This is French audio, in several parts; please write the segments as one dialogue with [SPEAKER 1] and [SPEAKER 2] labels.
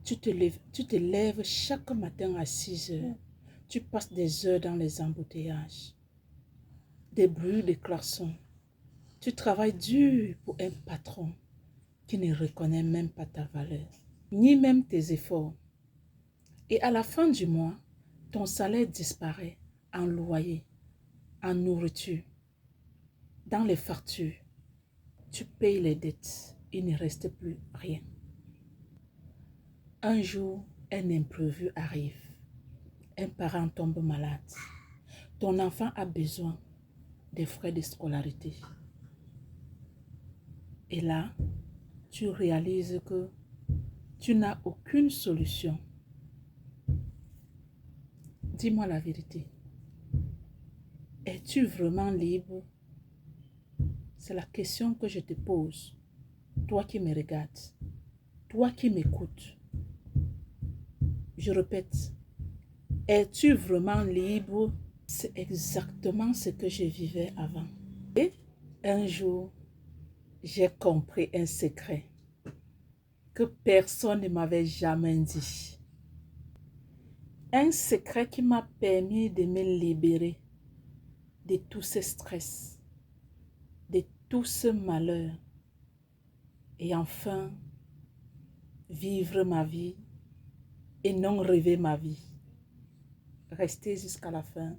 [SPEAKER 1] Tu te lèves chaque matin à 6 heures. Tu passes des heures dans les embouteillages, des bruits de klaxons. Tu travailles dur pour un patron qui ne reconnaît même pas ta valeur, ni même tes efforts. Et à la fin du mois, ton salaire disparaît en loyer, en nourriture, dans les factures. Tu payes les dettes, il ne reste plus rien. Un jour, un imprévu arrive. Un parent tombe malade. Ton enfant a besoin des frais de scolarité. Et là, tu réalises que tu n'as aucune solution. Dis-moi la vérité. Es-tu vraiment libre? C'est la question que je te pose. Toi qui me regardes, toi qui m'écoutes. Je répète, es-tu vraiment libre? C'est exactement ce que je vivais avant. Et un jour, j'ai compris un secret que personne ne m'avait jamais dit. Un secret qui m'a permis de me libérer de tout ce stress, de tout ce malheur et enfin vivre ma vie et non rêver ma vie. Restez jusqu'à la fin,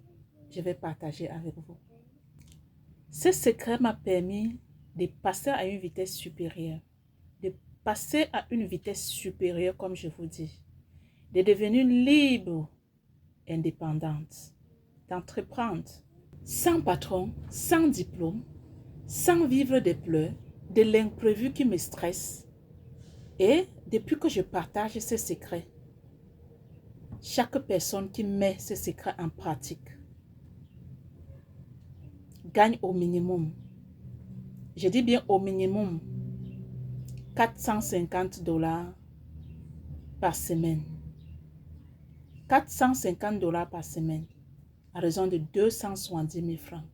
[SPEAKER 1] je vais partager avec vous. Ce secret m'a permis de passer à une vitesse supérieure, comme je vous dis, de devenir libre, indépendante, d'entreprendre, sans patron, sans diplôme, sans vivre des pleurs, de l'imprévu qui me stresse. Et depuis que je partage ces secrets, chaque personne qui met ces secrets en pratique gagne au minimum, je dis bien au minimum, $450 par semaine. $450 par semaine, à raison de 270 000 francs.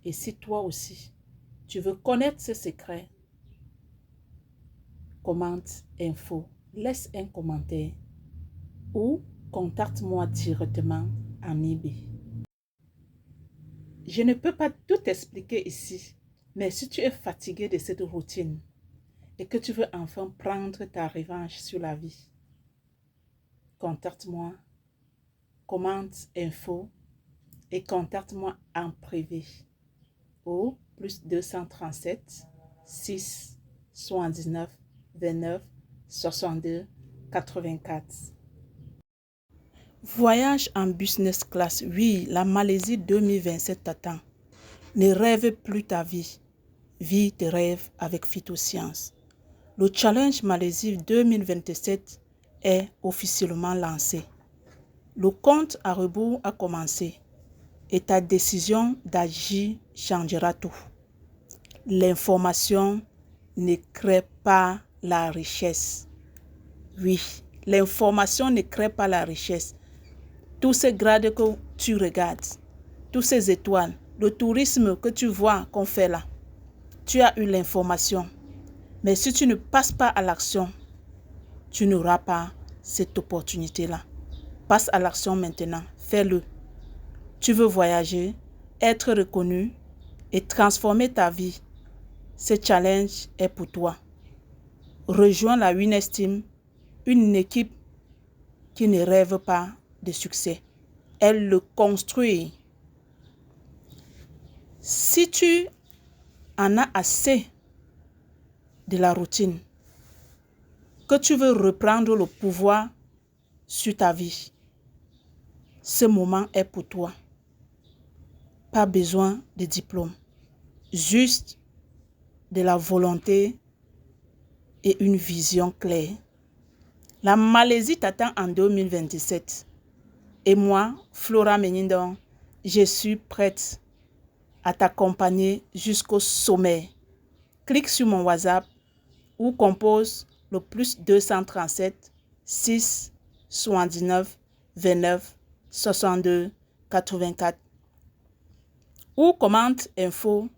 [SPEAKER 1] Et si toi aussi, tu veux connaître ce secret, commente info, laisse un commentaire ou contacte-moi directement à Mibi. Je ne peux pas tout expliquer ici, mais si tu es fatigué de cette routine et que tu veux enfin prendre ta revanche sur la vie, contacte-moi, commente info et contacte-moi en privé au plus 237 6 79 29 62 84. Voyage en business class, oui, la Malaisie 2027 t'attend. Ne rêve plus ta vie, vis tes rêves avec Phytosciences. Le challenge Malaisie 2027 est officiellement lancé. Le compte à rebours a commencé et ta décision d'agir changera tout. L'information ne crée pas la richesse. Oui, l'information ne crée pas la richesse. Tous ces grades que tu regardes, toutes ces étoiles, le tourisme que tu vois qu'on fait là, tu as eu l'information. Mais si tu ne passes pas à l'action, tu n'auras pas cette opportunité-là. Passe à l'action maintenant, fais-le. Tu veux voyager, être reconnu et transformer ta vie. Ce challenge est pour toi. Rejoins la Winners Team, une équipe qui ne rêve pas de succès. Elle le construit. Si tu en as assez de la routine, que tu veux reprendre le pouvoir sur ta vie, ce moment est pour toi. Pas besoin de diplôme, juste de la volonté et une vision claire. La Malaisie t'attend en 2027. Et moi, Flora Menindon, je suis prête à t'accompagner jusqu'au sommet. Clique sur mon WhatsApp ou compose le plus 237 6 79 29 62 84 ou commente info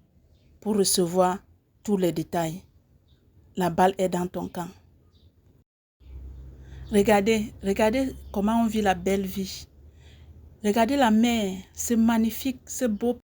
[SPEAKER 1] pour recevoir tous les détails. La balle est dans ton camp. Regardez, regardez comment on vit la belle vie. Regardez la mer, c'est magnifique, c'est beau.